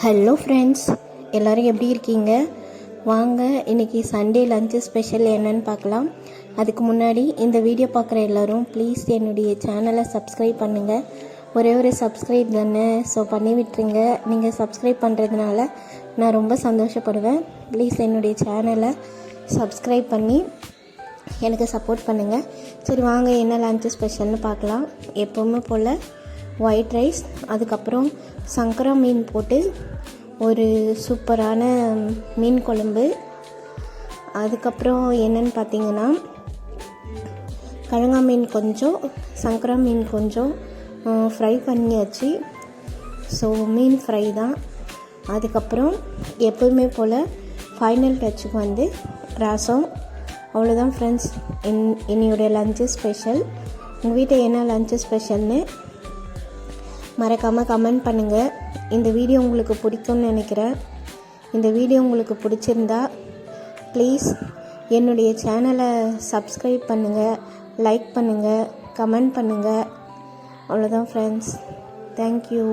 Hello friends, எல்லோரும் எப்படி இருக்கீங்க? வாங்க இன்றைக்கி சண்டே லஞ்சு ஸ்பெஷல் என்னன்னு பார்க்கலாம். அதுக்கு முன்னாடி இந்த வீடியோ பார்க்குற எல்லோரும் ப்ளீஸ் என்னுடைய சேனலை சப்ஸ்கிரைப் பண்ணுங்கள். ஒரே ஒரு சப்ஸ்கிரைப் தானே, ஸோ பண்ணி விட்டுருங்க. நீங்கள் சப்ஸ்கிரைப் பண்ணுறதுனால நான் ரொம்ப சந்தோஷப்படுவேன். ப்ளீஸ் என்னுடைய சேனலை சப்ஸ்கிரைப் பண்ணி எனக்கு சப்போர்ட் பண்ணுங்கள். சரி வாங்க என்ன லஞ்சு ஸ்பெஷல்னு பார்க்கலாம். எப்போவுமே போல் ஒயிட் ரைஸ், அதுக்கப்புறம் சங்கரா மீன் போட்டு ஒரு சூப்பரான மீன் குழம்பு, அதுக்கப்புறம் என்னென்னு பார்த்தீங்கன்னா கிழங்கா மீன் கொஞ்சம், சங்கரா மீன் கொஞ்சம் ஃப்ரை பண்ணியாச்சு. ஸோ மீன் ஃப்ரை தான். அதுக்கப்புறம் எப்போதுமே போல் ஃபைனல் டச்சுக்கு வந்து ரசம். அவ்வளோதான் ஃப்ரெண்ட்ஸ், என்னுடைய லஞ்சு ஸ்பெஷல். உங்கள் வீட்டில் என்ன லஞ்சு ஸ்பெஷல்னு மறக்காமல் கமெண்ட் பண்ணுங்கள். இந்த வீடியோ உங்களுக்கு பிடிக்கும்னு நினைக்கிறேன். இந்த வீடியோ உங்களுக்கு பிடிச்சிருந்தா ப்ளீஸ் என்னுடைய சேனலை சப்ஸ்கிரைப் பண்ணுங்கள், லைக் பண்ணுங்கள், கமெண்ட் பண்ணுங்கள். அவ்வளோதான் ஃப்ரெண்ட்ஸ். தேங்க்யூ.